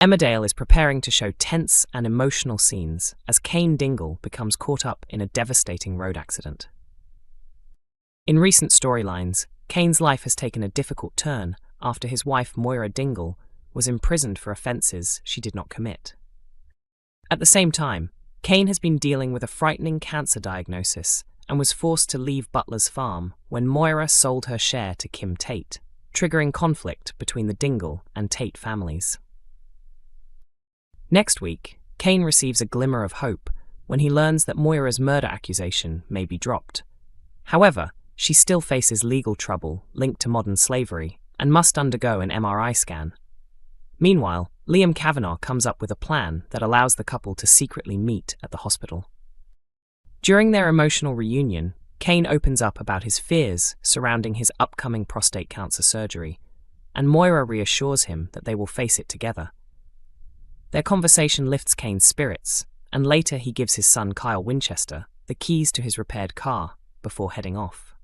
Emmerdale is preparing to show tense and emotional scenes as Cain Dingle becomes caught up in a devastating road accident. In recent storylines, Cain's life has taken a difficult turn after his wife Moira Dingle was imprisoned for offences she did not commit. At the same time, Cain has been dealing with a frightening cancer diagnosis and was forced to leave Butler's farm when Moira sold her share to Kim Tate, triggering conflict between the Dingle and Tate families. Next week, Cain receives a glimmer of hope when he learns that Moira's murder accusation may be dropped. However, she still faces legal trouble linked to modern slavery and must undergo an MRI scan. Meanwhile, Liam Kavanagh comes up with a plan that allows the couple to secretly meet at the hospital. During their emotional reunion, Cain opens up about his fears surrounding his upcoming prostate cancer surgery, and Moira reassures him that they will face it together. Their conversation lifts Cain's spirits, and later he gives his son Kyle Winchester the keys to his repaired car before heading off.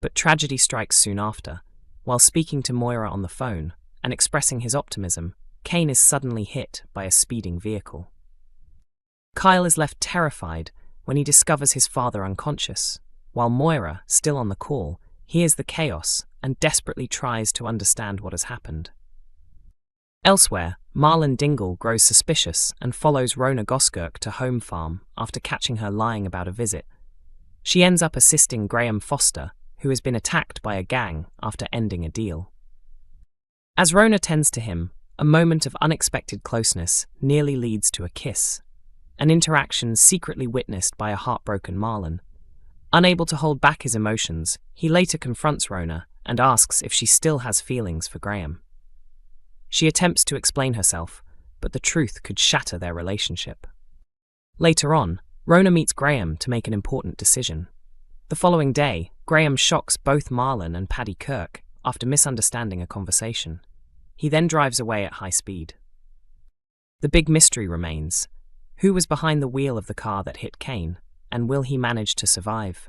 But tragedy strikes soon after. While speaking to Moira on the phone and expressing his optimism, Cain is suddenly hit by a speeding vehicle. Kyle is left terrified when he discovers his father unconscious, while Moira, still on the call, hears the chaos and desperately tries to understand what has happened. Elsewhere, Marlon Dingle grows suspicious and follows Rhona Goskirk to home farm after catching her lying about a visit. She ends up assisting Graham Foster, who has been attacked by a gang after ending a deal. As Rhona tends to him, a moment of unexpected closeness nearly leads to a kiss, an interaction secretly witnessed by a heartbroken Marlon. Unable to hold back his emotions, he later confronts Rhona and asks if she still has feelings for Graham. She attempts to explain herself, but the truth could shatter their relationship. Later on, Rhona meets Graham to make an important decision. The following day, Graham shocks both Marlon and Paddy Kirk after misunderstanding a conversation. He then drives away at high speed. The big mystery remains: who was behind the wheel of the car that hit Cain, and will he manage to survive?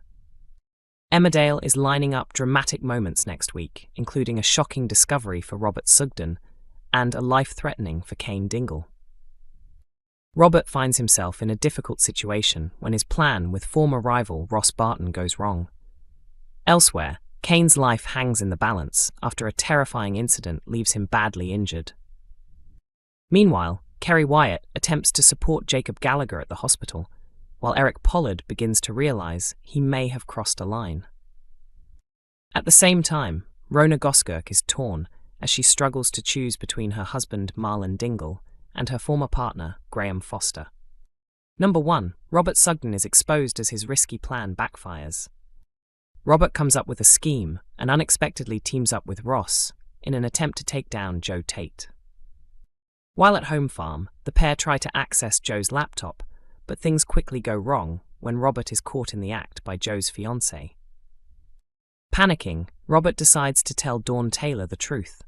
Emmerdale is lining up dramatic moments next week, including a shocking discovery for Robert Sugden and a life-threatening for Cain Dingle. Robert finds himself in a difficult situation when his plan with former rival Ross Barton goes wrong. Elsewhere, Cain's life hangs in the balance after a terrifying incident leaves him badly injured. Meanwhile, Kerry Wyatt attempts to support Jacob Gallagher at the hospital, while Eric Pollard begins to realise he may have crossed a line. At the same time, Rhona Goskirk is torn as she struggles to choose between her husband Marlon Dingle and her former partner, Graham Foster. Number 1. Robert Sugden is exposed as his risky plan backfires. Robert comes up with a scheme and unexpectedly teams up with Ross in an attempt to take down Joe Tate. While at home farm, the pair try to access Joe's laptop, but things quickly go wrong when Robert is caught in the act by Joe's fiancée. Panicking, Robert decides to tell Dawn Taylor the truth.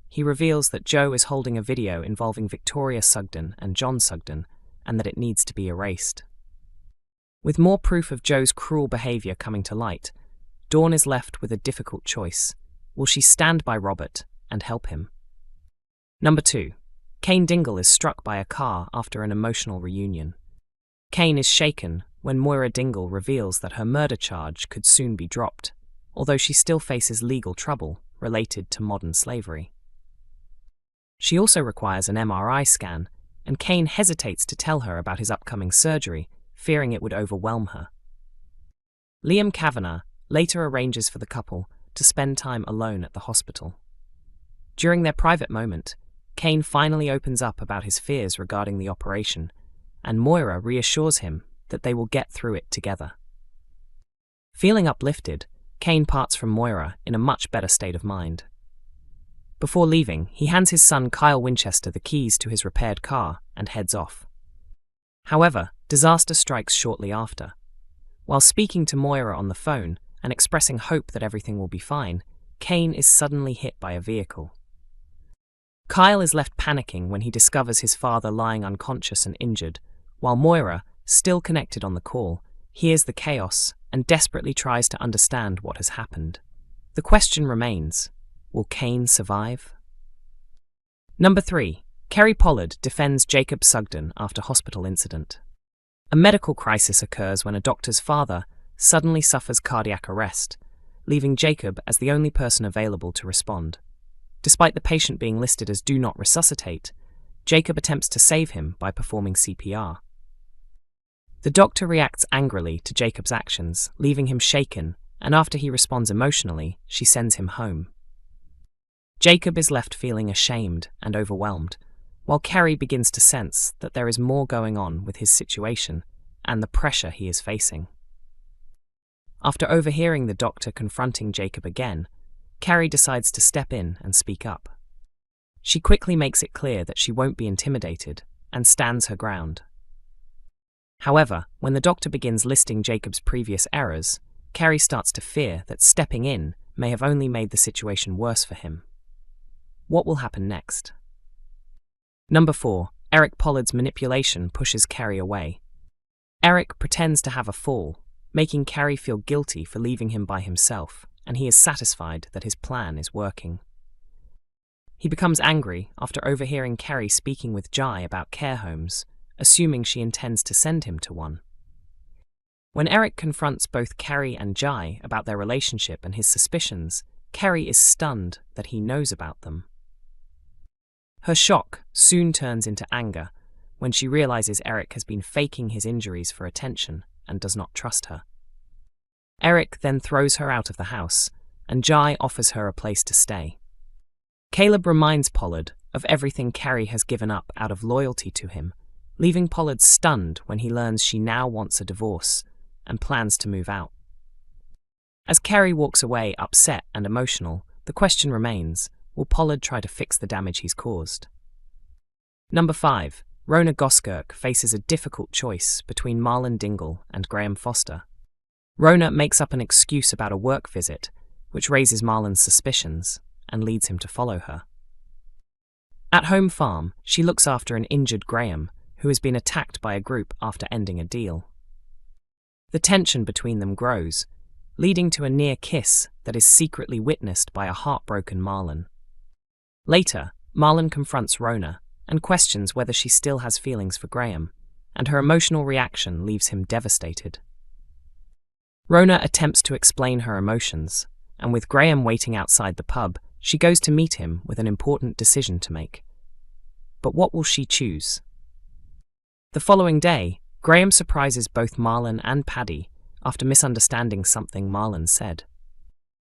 He reveals that Joe is holding a video involving Victoria Sugden and John Sugden, and that it needs to be erased. With more proof of Joe's cruel behaviour coming to light, Dawn is left with a difficult choice. Will she stand by Robert and help him? Number 2. Cain Dingle is struck by a car after an emotional reunion. Cain is shaken when Moira Dingle reveals that her murder charge could soon be dropped, although she still faces legal trouble related to modern slavery. She also requires an MRI scan, and Cain hesitates to tell her about his upcoming surgery, fearing it would overwhelm her. Liam Kavanagh later arranges for the couple to spend time alone at the hospital. During their private moment, Cain finally opens up about his fears regarding the operation, and Moira reassures him that they will get through it together. Feeling uplifted, Cain parts from Moira in a much better state of mind. Before leaving, he hands his son Kyle Winchester the keys to his repaired car and heads off. However, disaster strikes shortly after. While speaking to Moira on the phone and expressing hope that everything will be fine, Cain is suddenly hit by a vehicle. Kyle is left panicking when he discovers his father lying unconscious and injured, while Moira, still connected on the call, hears the chaos and desperately tries to understand what has happened. The question remains: will Cain survive? Number 3. Kerry Pollard defends Jacob Sugden after hospital incident. A medical crisis occurs when a doctor's father suddenly suffers cardiac arrest, leaving Jacob as the only person available to respond. Despite the patient being listed as do not resuscitate, Jacob attempts to save him by performing CPR. The doctor reacts angrily to Jacob's actions, leaving him shaken, and after he responds emotionally, she sends him home. Jacob is left feeling ashamed and overwhelmed, while Kerry begins to sense that there is more going on with his situation and the pressure he is facing. After overhearing the doctor confronting Jacob again, Kerry decides to step in and speak up. She quickly makes it clear that she won't be intimidated and stands her ground. However, when the doctor begins listing Jacob's previous errors, Kerry starts to fear that stepping in may have only made the situation worse for him. What will happen next? Number 4. Eric Pollard's manipulation pushes Kerry away. Eric pretends to have a fall, making Kerry feel guilty for leaving him by himself, and he is satisfied that his plan is working. He becomes angry after overhearing Kerry speaking with Jai about care homes, assuming she intends to send him to one. When Eric confronts both Kerry and Jai about their relationship and his suspicions, Kerry is stunned that he knows about them. Her shock soon turns into anger when she realizes Eric has been faking his injuries for attention and does not trust her. Eric then throws her out of the house, and Jai offers her a place to stay. Caleb reminds Pollard of everything Kerry has given up out of loyalty to him, leaving Pollard stunned when he learns she now wants a divorce and plans to move out. As Kerry walks away upset and emotional, the question remains, will Pollard try to fix the damage he's caused? Number 5. Rhona Goskirk faces a difficult choice between Marlon Dingle and Graham Foster. Rhona makes up an excuse about a work visit, which raises Marlon's suspicions and leads him to follow her. At home farm, she looks after an injured Graham, who has been attacked by a group after ending a deal. The tension between them grows, leading to a near kiss that is secretly witnessed by a heartbroken Marlon. Later, Marlon confronts Rhona and questions whether she still has feelings for Graham, and her emotional reaction leaves him devastated. Rhona attempts to explain her emotions, and with Graham waiting outside the pub, she goes to meet him with an important decision to make. But what will she choose? The following day, Graham surprises both Marlon and Paddy after misunderstanding something Marlon said.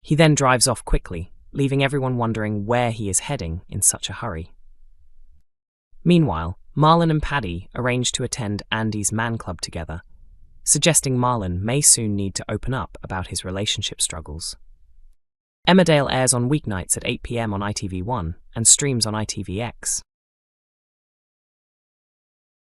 He then drives off quickly, leaving everyone wondering where he is heading in such a hurry. Meanwhile, Marlon and Paddy arrange to attend Andy's man club together, suggesting Marlon may soon need to open up about his relationship struggles. Emmerdale airs on weeknights at 8 p.m. on ITV1 and streams on ITVX.